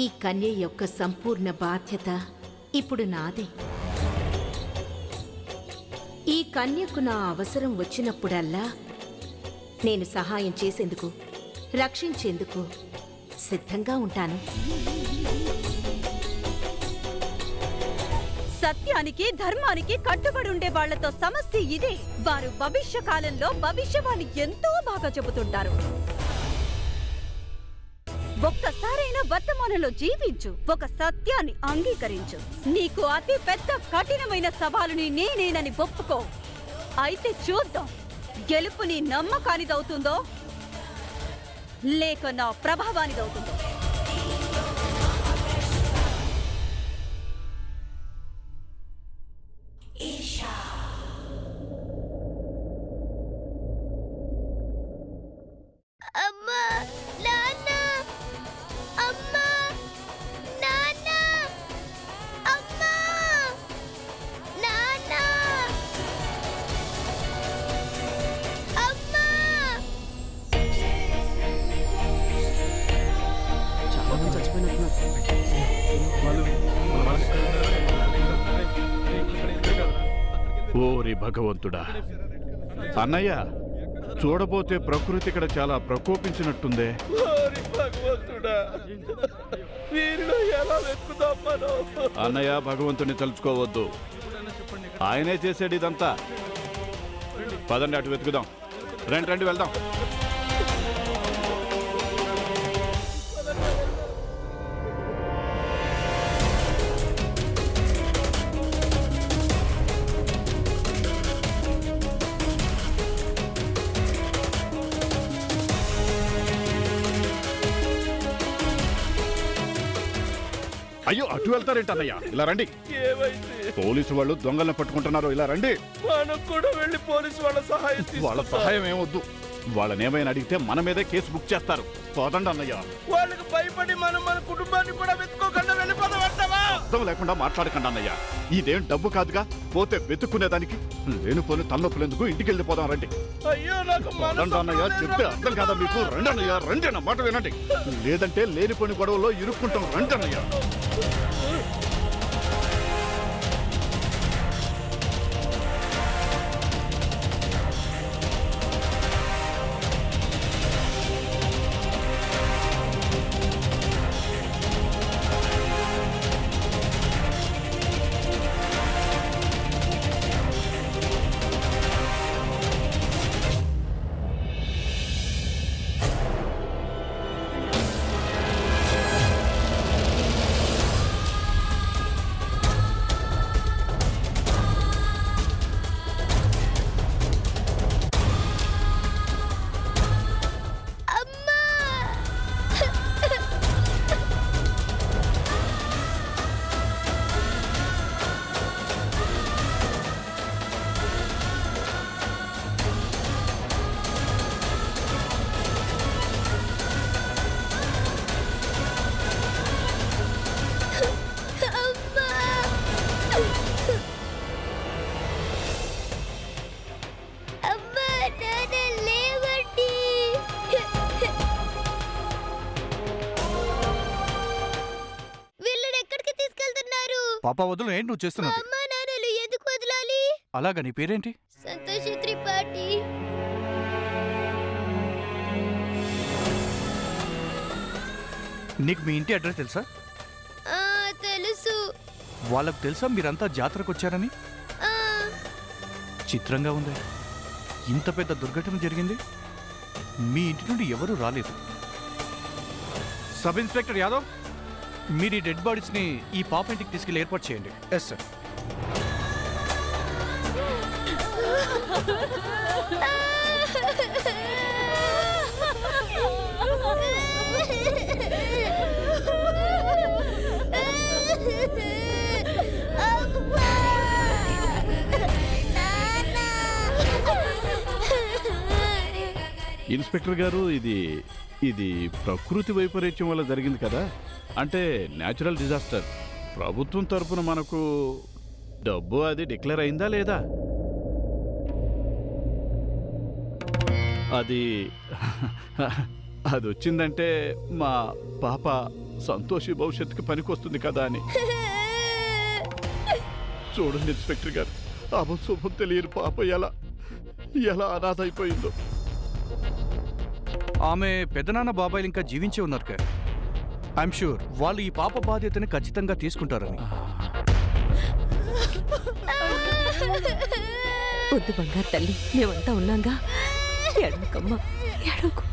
ఈ కన్య యొక్క సంపూర్ణ బాధ్యత ఇప్పుడు నాదే. ఈ కన్యకు నా అవసరం వచ్చినప్పుడల్లా నేను సహాయం చేసేందుకు, రక్షించేందుకు సిద్ధంగా ఉంటాను. సత్యానికి ధర్మానికి కట్టుబడి ఉండే వాళ్లతో సమస్య ఇదే. వారు భవిష్య కాలంలో భవిష్యవాణి ఎంతో బాగా చెబుతుంటారు. ఒక్కసారైనా వర్తమానంలో జీవించు, ఒక సత్యాన్ని అంగీకరించు. నీకు అతి పెద్ద కఠినమైన సవాలుని నేనేనని ఒప్పుకో. అయితే చూద్దాం, గెలుపు నీ నమ్మకానిదవుతుందో లేక నా ప్రభావానిదవుతుందో. ఓరి భగవంతుడా! అన్నయ్య, చూడబోతే ప్రకృతి ఇక్కడ చాలా ప్రకోపించినట్టుందే. అన్నయ్య, భగవంతుని తలుచుకోవద్దు, ఆయనే చేసాడు ఇదంతా. పదండి, అటు వెతుకుదాం. రండి రండి, వెళ్దాం. అయ్యో, అటు వెళ్తారేంటి అన్నయ్య? ఇలా రండి. పోలీసు వాళ్ళు దొంగలను పట్టుకుంటున్నారు, ఇలా రండి. వాళ్ళ సహాయం ఏమొద్దు. వాళ్ళనేమైనా అడిగితే మన మీదే కేసు బుక్ చేస్తారు. పోదండి అన్నయ్య. వాళ్ళకి భయపడి మనం మన కుటుంబాన్ని కూడా వెతుక్కోకుండా వెళ్ళిపోతామంటావా? అర్థం లేకుండా మాట్లాడకండి అన్నయ్య. ఇదేం డబ్బు కాదుగా, పోతే వెతుక్కునేదానికి. లేనిపోని తలనొప్పులెందుకు, ఇంటికి వెళ్ళిపోదాం రండి. అయ్యో, నాకు అన్నయ్య, చెప్తే అర్థం కాదా మీకు? రండి అన్నయ్య, రండి, నా మాట వినండి. లేదంటే లేనిపోని గొడవలో ఇరుక్కుంటాం. రండి అన్నయ్య. పాప వదులు, ఏంటి నువ్వు చేస్తున్నావు? అమ్మా నాన్నలు ఎందుకు వదలాలి? అలాగా, నీ పేరేంటి? సంతోష్ త్రిపాఠి. నీకు మీ ఇంటి అడ్రస్ తెలుసా? తెలుసు. వాళ్ళకు తెలుసా మీరంతా జాతరకు వచ్చారని? చిత్రంగా ఉంది, ఇంత పెద్ద దుర్ఘటన జరిగింది, మీ ఇంటి నుండి ఎవరూ రాలేదు. సబ్ ఇన్స్పెక్టర్ యాదవ్, మీరు ఈ డెడ్ బాడీస్ని ఈ పాప ఇంటికి తీసుకెళ్ళి ఏర్పాటు చేయండి. Yes sir. ఇన్స్పెక్టర్ గారు, ఇది ప్రకృతి వైపరీత్యం వల్ల జరిగింది కదా, అంటే న్యాచురల్ డిజాస్టర్. ప్రభుత్వం తరపున మనకు డబ్బు అది డిక్లేర్ అయిందా లేదా? అది వచ్చిందంటే మా పాప సంతోషి భవిష్యత్తుకి పనికొస్తుంది కదా అని. చూడండి ఇన్స్పెక్టర్ గారు, అభశుభం తెలియని పాప ఎలా అనాథ అయిపోయిందో. ఆమె పెదనాన్న బాబాయిలు ఇంకా జీవించే ఉన్నారు కదా. ఐఎమ్ షూర్ వాళ్ళు ఈ పాప బాధ్యతని ఖచ్చితంగా తీసుకుంటారని. వద్దు బంగారు తల్లి, మేమంతా ఉన్నాగా. ఎడవకమ్మా, ఎడవకు.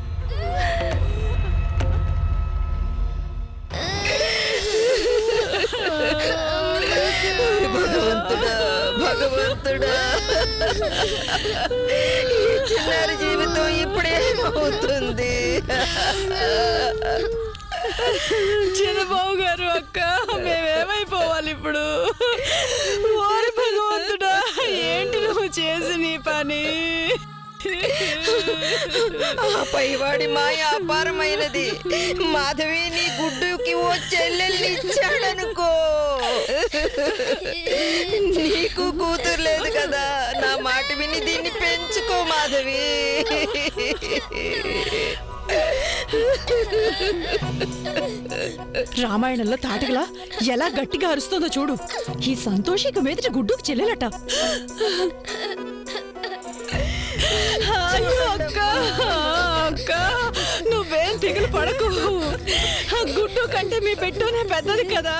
భగవంతుడా, భగవంతుడా, ఈ చిన్నారి జీవితం ఇప్పుడేమవుతుంది? చిన్నబాబు గారు, అక్క, మేమేమైపోవాలి ఇప్పుడు? ఓరి భగవంతుడా, ఏంటి నువ్వు చేసి నీ పని? ఆ పైవాడి మాయ అపారమైనది. మాధవి నీ గుడ్డుకి ఓ చెల్లెల్ని ఇచ్చాడనుకో. నీకు కూతురు లేదు కదా, నా మాట విని దీన్ని పెంచుకో మాధవి. రామాయణంలో తాటగలా ఎలా గట్టిగా అరుస్తుందో చూడు. ఈ సంతోషిక మీదట గుడ్డుకు చెల్లెలట. అయ్యో అక్క, అక్క, నువ్వేం తెగులు పడకు. గుడ్డు కంటే మీ పెట్టునే పెద్దది కదా,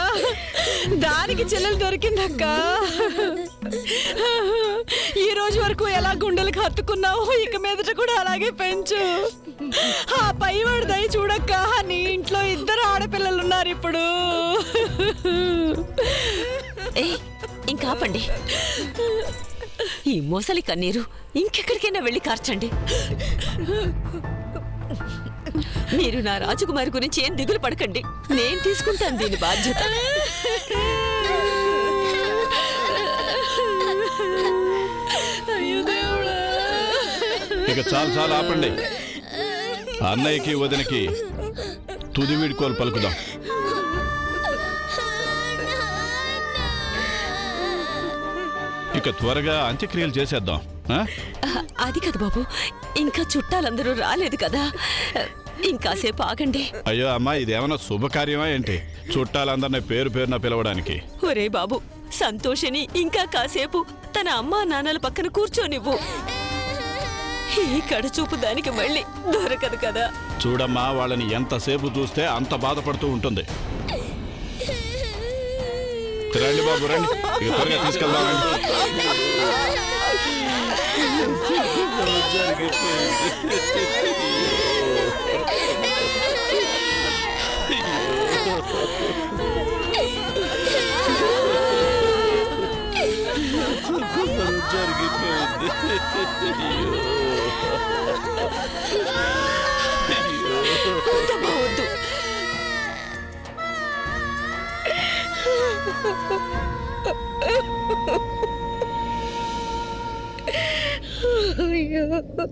దానికి చెల్లెలు దొరికిందక్క. ఈ రోజు వరకు ఎలా గుండెలకు హత్తుకున్నావు, ఇక మీదట కూడా అలాగే పెంచు. ఆ పైవాడి దయ చూడక్క, నీ ఇంట్లో 2 ఆడపిల్లలు ఉన్నారు ఇప్పుడు. ఇంకా ఆపండి. ఈ మోసలి కన్నీరు ఇంకెక్కడికైనా వెళ్ళి కార్చండి. మీరు నా రాజకుమారి గురించి ఏం దిగులు పడకండి, నేను తీసుకుంటాను దీని బాధ్యత. ఇక చాలు ఆపండి. అన్నయ్యకి వదినకి తుది వీడుకోలు పలుకుదాం. ఇక త్వరగా అంత్యక్రియలు చేసేద్దాం. అది కదా బాబు, ఇంకా చుట్టాలందరూ రాలేదు కదా, ఇంకాసేపు ఆగండి. అయ్యో అమ్మా, ఇదేమన్నా శుభకార్యమా ఏంటి? చుట్టాలందరినీ పేరున పిలవడానికి. ఒరే బాబు, సంతోషిని ఇంకా కాసేపు తన అమ్మా నాన్నల పక్కన కూర్చోనివ్వు. ఈ కడచూపు దానికి మళ్ళీ దొరకదు కదా. చూడమ్మా, వాళ్ళని ఎంతసేపు చూస్తే అంత బాధపడుతూ ఉంటుంది. రండి బాబు, రండి, ఇక త్వరగా తీసుకెళ్దామండి. వద్దు.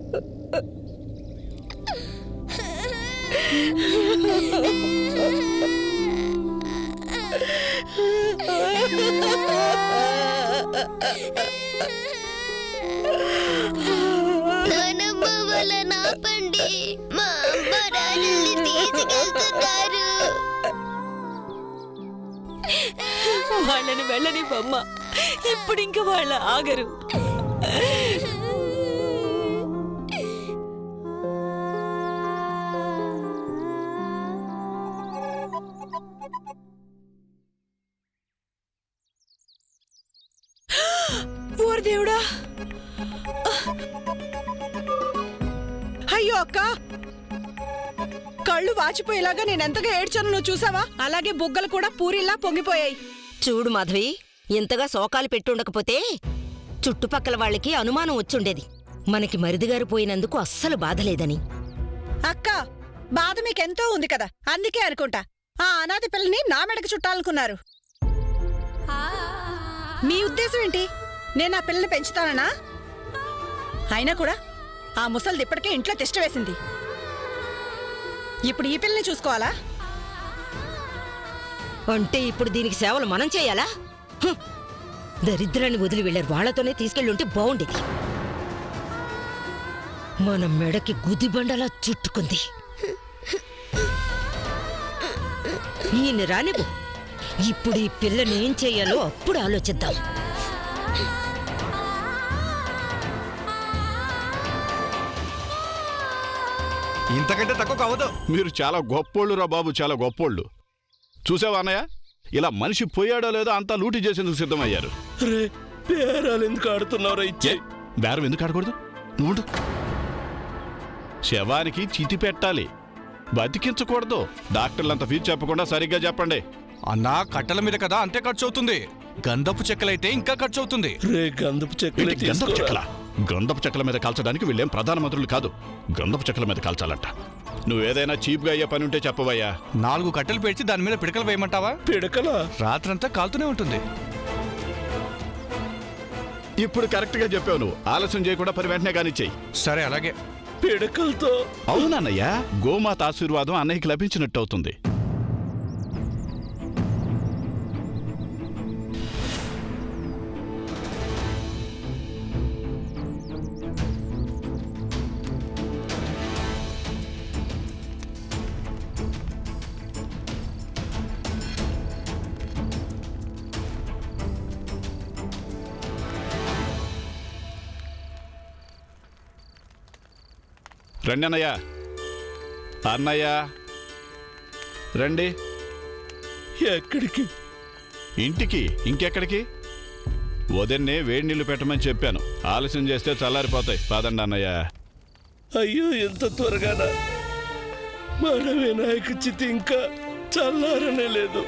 నానమ్మ వాళ్ళని ఆపండి, మా అమ్మ నాన్నల్ని తీసుకెళ్తున్నారు. వాళ్ళని వెళ్ళని బొమ్మ, ఇప్పుడు ఇంక వాళ్ళ ఆగరు. ఓరి దేవుడా, అయ్యో అక్క, కళ్ళు వాచిపోయేలాగా నేనెంతగా ఏడ్చాను నువ్వు చూసావా? అలాగే బుగ్గలు కూడా పూరిలా పొంగిపోయాయి. చూడు మాధవి, ఇంతగా శోకాలు పెట్టుండకపోతే చుట్టుపక్కల వాళ్ళకి అనుమానం వచ్చుండేది మనకి మరిదిగారు పోయినందుకు అస్సలు బాధలేదని. అక్క, బాధ మీకెంతో ఉంది కదా, అందుకే అనుకుంటా ఆ అనాథ పిల్లని నా మెడకు చుట్టాలనుకున్నారు. మీ ఉద్దేశం ఏంటి? నేను ఆ పిల్లని పెంచుతానా? అయినా కూడా ఆ ముసలిది ఇప్పటికే ఇంట్లో తిష్ట వేసింది. ఇప్పుడు ఈ పిల్లని చూసుకోవాలా? అంటే ఇప్పుడు దీనికి సేవలు మనం చేయాలా? దరిద్రాన్ని వదిలి వెళ్ళారు, వాళ్లతోనే తీసుకెళ్ళుంటే బాగుండేది. మన మెడకి గుదిబండలా చుట్టుకుంది. ఈయన రానివ్వు. ఇప్పుడు ఈ పిల్లని ఏం చేయాలో అప్పుడు ఆలోచిద్దాం. ఇంతకంటే తక్కువ కావదు. మీరు చాలా గొప్పోళ్ళు రా బాబు, చాలా గొప్పోళ్ళు. చూసావా అన్నయ్య, ఇలా మనిషి పోయాడో లేదో అంతా లూటీ చేసేందుకు సిద్ధమయ్యారు. రే బేరాలు ఎందుకు ఆడుతున్నావురా? ఇచ్చే బేరం ఎందుకు ఆడకూడదు? నువ్వు శవానికి చితి పెట్టాలి, బతికించకూడదు. డాక్టర్లంతా ఫీజు చెప్పకుండా సరిగ్గా చెప్పండి. అన్నా కట్టెల మీద కదా, అంతే ఖర్చు అవుతుంది. గంధపు చెక్కలైతే ఇంకా ఖర్చు అవుతుంది. రే గంధపు చెక్కలు ఏంటి గంధపు చెక్కల? గంధపు చెక్కల మీద కాల్చడానికి వీళ్ళేం ప్రధానమంత్రులు కాదు, గంధపు చెక్కల మీద కాల్చాలంట. నువ్వేదైనా చీప్గా అయ్యే పని ఉంటే చెప్పవయ్యా. 4 కట్టెలు పేర్చి దాని మీద పిడకలు వేయమంటావా? పిడకలా? రాత్రంతా కాలుతూనే ఉంటుంది. ఇప్పుడు కరెక్ట్గా చెప్పావు నువ్వు. ఆలస్యం చేయకుండా పని వెంటనే కానిచ్చేయి. సరే అలాగే. పిడకలతో? అవునన్నయ్య, గోమాత ఆశీర్వాదం అన్నయ్యకి లభించినట్టు అవుతుంది. రండి అన్నయ్య, అన్నయ్య రండి. ఎక్కడికి? ఇంటికి. ఇంకెక్కడికి? ఉదన్నే వేడి నీళ్లు పెట్టమని చెప్పాను. ఆలస్యం చేస్తే చల్లారిపోతాయి. పదండి అన్నయ్య. అయ్యో ఎంత త్వరగానా? మన వినాయక చితి ఇంకా చల్లారనే లేదు.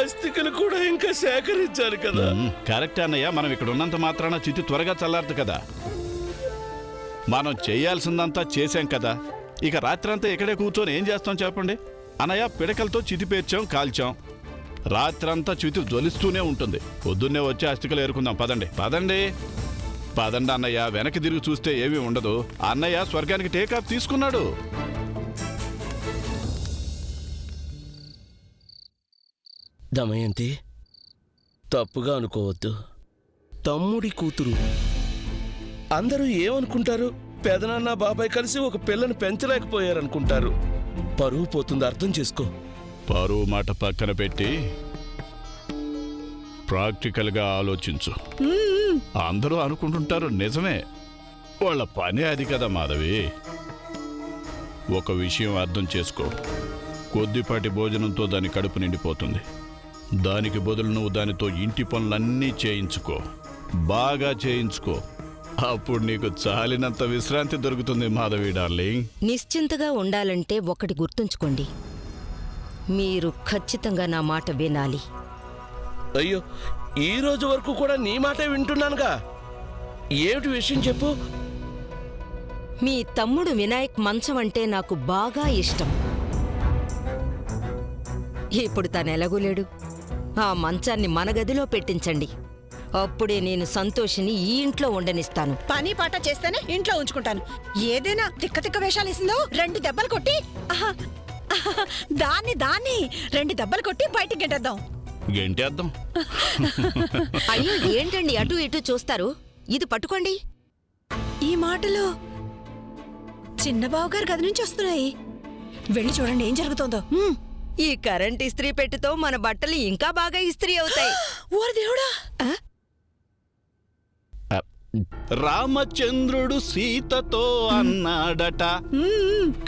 అస్థికలు కూడా ఇంకా సేకరించాలి కదా. కరెక్ట్ అన్నయ్య, మనం ఇక్కడ ఉన్నంత మాత్రాన చితి త్వరగా చల్లారదు కదా. మనం చేయాల్సిందంతా చేశాం కదా, ఇక రాత్రంతా ఇక్కడే కూర్చొని ఏం చేస్తాం చెప్పండి అన్నయ్య. పిడకలతో చితి పేర్చాం, కాల్చాం. రాత్రంతా చితి జ్వలిస్తూనే ఉంటుంది. పొద్దున్నే వచ్చి అస్థికలు ఏరుకుందాం. పదండి పదండి పదండి అన్నయ్య. వెనక్కి తిరిగి చూస్తే ఏమీ ఉండదు. అన్నయ్య స్వర్గానికి టేకాఫ్ తీసుకున్నాడు. దమయంతి, తప్పుగా అనుకోవద్దు. తమ్ముడి కూతురు. అందరూ ఏమనుకుంటారు? పెదనాన్న బాబాయ్ కలిసి ఒక పిల్లని పెంచలేకపోయారనుకుంటారు. పరువు పోతుంది, అర్థం చేసుకో. పరువు మాట పక్కన పెట్టి ప్రాక్టికల్గా ఆలోచించు. అందరూ అనుకుంటుంటారు, నిజమే, వాళ్ళ పని అది కదా మాధవి. ఒక విషయం అర్థం చేసుకో, కొద్దిపాటి భోజనంతో దాని కడుపు నిండిపోతుంది. దానికి బదులు నువ్వు దానితో ఇంటి పనులన్నీ చేయించుకో, బాగా చేయించుకో. అప్పుడు నీకు చాలినంత విశ్రాంతి దొరుకుతుంది మాధవి డార్లింగ్. నిశ్చింతగా ఉండాలంటే ఒకటి గుర్తుంచుకోండి, మీరు ఖచ్చితంగా నా మాట వినాలి. అయ్యో, ఈ రోజు వరకు కూడా నీ మాటే వింటున్నానుగా. ఏమిటి విషయం చెప్పు. మీ తమ్ముడు వినాయక్ మంచం అంటే నాకు బాగా ఇష్టం. ఇప్పుడు తను ఎలాగోలేడు. ఆ మంచాన్ని మన గదిలో పెట్టించండి. అప్పుడే నేను సంతోషిని ఈ ఇంట్లో ఉండనిస్తాను. పని పాట చేస్తేనే ఇంట్లో ఉంచుకుంటాను. ఏదైనా తిక్క తిక్క వేషాలు ఇస్తుందో 2 దెబ్బలు కొట్టి దాన్ని 2 దెబ్బలు కొట్టి బయటికి గెంటేద్దాం. గెంటేద్దాం. అయ్యో ఏంటండి అటు ఇటు చూస్తారు? ఇది పట్టుకోండి. ఈ మాటలు చిన్నబావు గారి గది నుంచి వస్తున్నాయి. వెళ్ళి చూడండి ఏం జరుగుతోందో. ఈ కరెంట్ ఇస్త్రీ పెట్టెతో మన బట్టలు ఇంకా బాగా ఇస్త్రీ అవుతాయి. ఓరి దేవుడా! రామచంద్రుడు సీతతో అన్నాడట,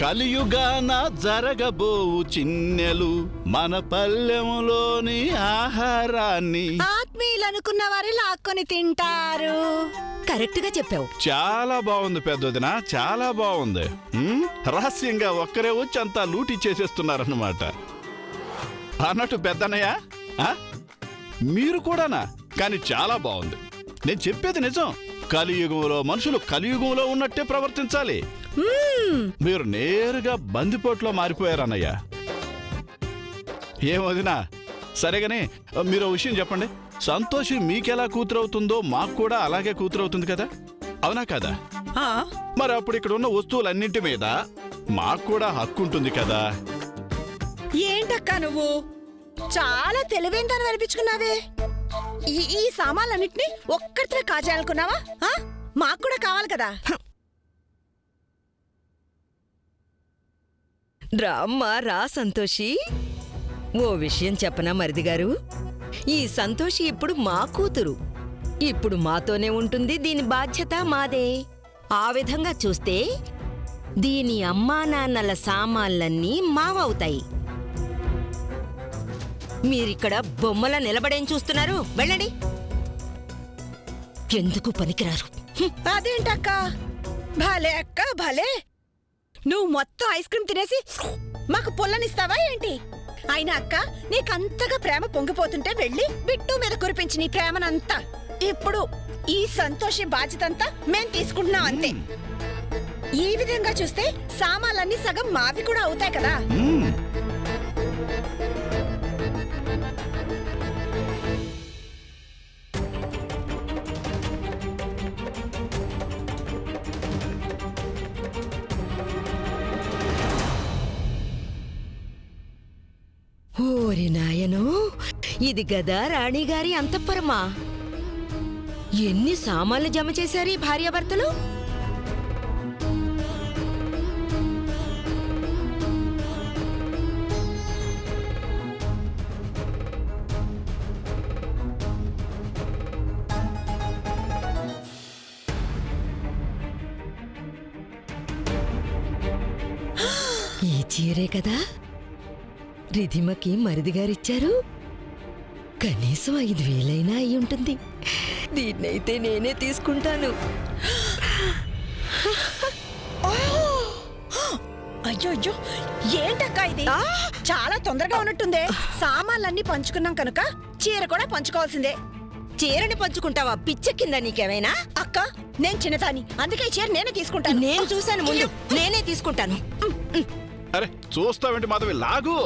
కలియుగాన జరగబోవు చిన్నెలు మన పల్లెములోని ఆహారాన్ని ఆత్మీయులు అనుకున్న వారి లాక్కొని తింటారు. కరెక్ట్ గా చెప్పావు. చాలా బాగుంది పెద్దదిన, చాలా బాగుంది. రహస్యంగా ఒక్కరే వచ్చి అంతా లూటీ చేసేస్తున్నారన్నమాట. అన్నట్టు పెద్దన్నయ్య, మీరు కూడానా? కానీ చాలా బాగుంది. నేను చెప్పేది నిజం. కలియుగంలో మనుషులు కలియుగంలో ఉన్నట్టే ప్రవర్తించాలి. మీరు నేరుగా బందిపోట్లో మారిపోయారన్నయ్య. ఏమోదినా? సరేగాని మీరు విషయం చెప్పండి. సంతోషి మీకెలా కూతురవుతుందో మాకు కూడా అలాగే కూతురవుతుంది కదా, అవునా కదా? మరి అప్పుడు ఇక్కడ ఉన్న వస్తువులన్నింటి మీద మాకు కూడా హక్కు ఉంటుంది కదా. ఏంటక్కా నువ్వు చాలా తెలివైందని అనిపించుకున్నావే. ఈ సామాన్లన్నింటినీ ఒక్కరితో కాజేయాలనుకున్నావా? మాకు కూడా కావాలి కదా. రామ్మా రా సంతోషి. ఓ విషయం చెప్పనా మరిది గారు, ఈ సంతోషి ఇప్పుడు మా కూతురు. ఇప్పుడు మాతోనే ఉంటుంది, దీని బాధ్యత మాదే. ఆ విధంగా చూస్తే దీని అమ్మా నాన్నల సామాన్లన్నీ మావవుతాయి. మీరిక్కడ బొమ్మల నిలబడేం చూస్తున్నారు? వెళ్ళండి. ఎందుకు పనికిరారు. అదేంటక్క, భలే అక్క భలే. నువ్వు మొత్తం ఐస్ క్రీమ్ తినేసి మాకు పుల్లనిస్తావా ఏంటి? అయినా అక్క, నీకంతగా ప్రేమ పొంగిపోతుంటే వెళ్ళి బిట్టు మీద కురిపించి నీ ప్రేమనంతా. ఇప్పుడు ఈ సంతోషి బాధ్యతంతా మేం తీసుకుంటున్నాం అంతే. ఈ విధంగా చూస్తే సామాన్లన్నీ సగం మావి కూడా అవుతాయి కదా. ఓరి నాయనో, ఇది గదా రాణిగారి అంతఃపురమా? ఎన్ని సామాన్లు జమ చేశారు ఈ భార్యాభర్తలు? ఈ చీరే కదా రిధిమకి మరిదిగారిచ్చారు. కనీసం 5,000 అయి ఉంటుంది. దీన్నైతే నేనే తీసుకుంటాను. అయ్యో అయ్యో, ఏంటక్క ఇది? చాలా తొందరగా ఉన్నట్టుందే. సామాన్లన్నీ పంచుకున్నాం కనుక చీర కూడా పంచుకోవాల్సిందే. చీరని పంచుకుంటావా? పిచ్చెక్కిందా నీకేమైనా? అక్క, నేను చిన్నదాన్ని, అందుకే ఈ చీర నేనే తీసుకుంటాను. నేను చూశాను ముందు, నేనే తీసుకుంటాను. అరే చూస్తావేంటి మాధవి, లాగు.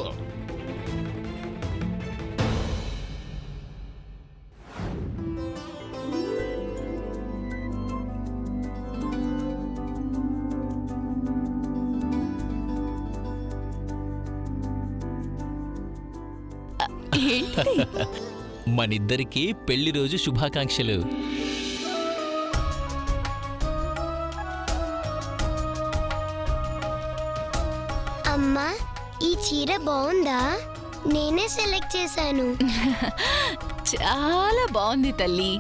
మనిద్దరికి పెళ్లి రోజు శుభాకాంక్షలు. అమ్మా, ఈ చీర బాగుందా? నేనే సెలెక్ట్ చేశాను. చాలా బాగుంది తల్లి.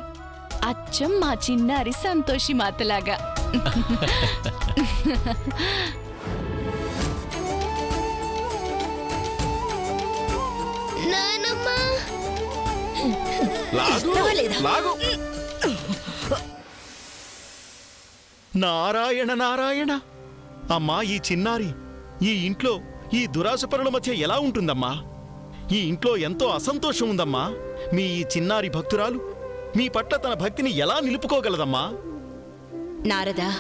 అచ్చం మా చిన్నారి సంతోషి మాతలాగా. నానమ్మా, లాగు. నారాయణ నారాయణ. అమ్మా, ఈ చిన్నారి ఈ ఇంట్లో ఈ దురాశ పనుల మధ్య ఎలా ఉంటుందమ్మా? ఈ ఇంట్లో ఎంతో అసంతోషం ఉందమ్మా. మీ ఈ చిన్నారి భక్తురాలు మీ పట్ల తన భక్తిని ఎలా నిలుపుకోగలదమ్మా? నారదా,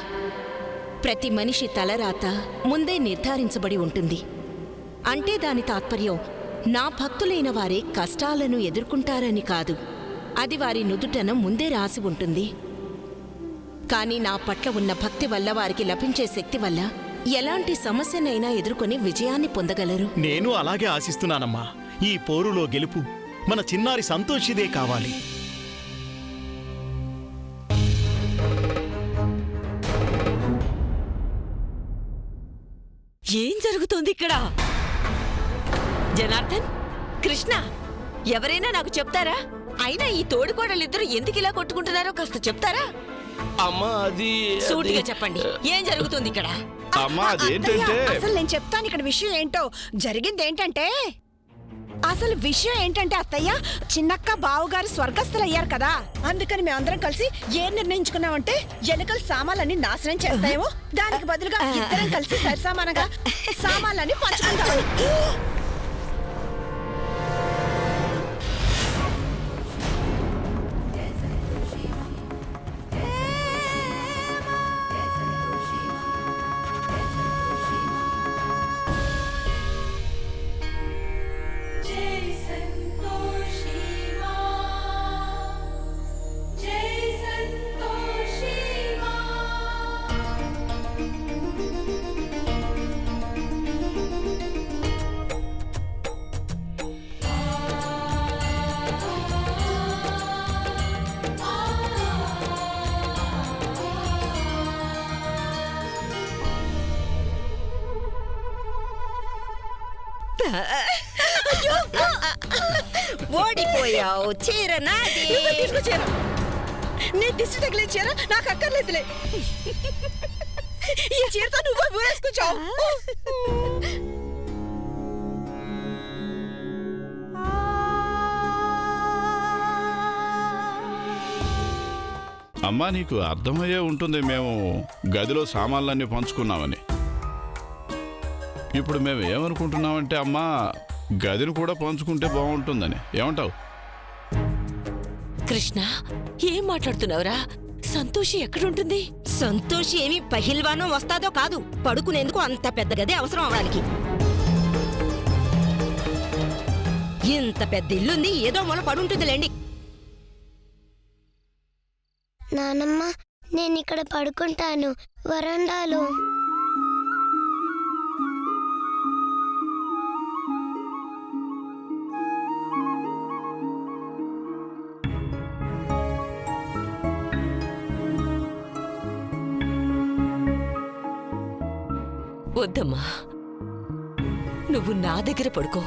ప్రతి మనిషి తలరాత ముందే నిర్ధారించబడి ఉంటుంది. అంటే దాని తాత్పర్యం నా భక్తులైన వారే కష్టాలను ఎదుర్కొంటారని కాదు. అది వారి నుదుటన ముందే రాసి ఉంటుంది. కానీ నా పట్ల ఉన్న భక్తి వల్ల, వారికి లభించే శక్తి వల్ల ఎలాంటి సమస్యనైనా ఎదుర్కొని విజయాన్ని పొందగలరు. నేను అలాగే ఆశిస్తున్నానమ్మా. ఈ పోరులో గెలుపు మన చిన్నారి సంతోషిదే కావాలి. ఏం జరుగుతోంది ఇక్కడ? జనార్దన్, కృష్ణ, ఎవరైనా నాకు చెప్తారా? అయినా ఈ తోడుకోడలిద్దరూ ఎందుకు ఇలా కొట్టుకుంటున్నారో కాస్త చెప్తారా? అమ్మా, అది సూటిగా చెప్పండి, ఏం జరుగుతుంది ఇక్కడ? అమ్మా అదేంటంటే, అసలు నేను చెప్తాను ఇక్కడ విషయం ఏంటో. జరిగింది ఏంటంటే, అసలు విషయం ఏంటంటే అత్తయ్య, చిన్నక్క బావుగారు స్వర్గస్థులయ్యారు కదా. అందుకని మేమందరం కలిసి ఏం నిర్ణయించుకున్నామంటే, ఎలుకలు సామాన్లన్నీ నాశనం చేస్తాయేమో, దానికి బదులుగా ఇద్దరం కలిసి సరిసమానంగా సామాన్లన్నీ పంచుకుంటామని. ఓడిపోయావు, చీర నాది. నువ్వే తీసుకొచ్చారా? నీ దిష్టి తగిలే చీర నాకు అక్కర్లేదులే. ఈ చీరతో నువ్వే వేసుకొచ్చావు. అమ్మా నీకు అర్థమయ్యే ఉంటుంది మేము గదిలో సామాన్లన్నీ పంచుకున్నామని. ఇప్పుడు మేము ఏమనుకుంటున్నామంటే అమ్మా గదిని కూడా పంచుకుంటే బాగుంటుందని. ఏమంటావు? కృష్ణ, ఏం మాట్లాడుతున్నావురా? సంతోషి ఎక్కడుంటుంది? సంతోషి ఏమి పహిల్వానం వస్తాదో కాదు, పడుకునేందుకు అంత పెద్ద గది అవసరం అవడానికి. ఇంత పెద్ద ఇల్లుంది, ఏదో మూల పడుంటుందిలేండి. నానమ్మ నేను ఇక్కడ పడుకుంటాను వరండాలో. వద్దమ్మా, నువ్వు నా దగ్గర పడుకో.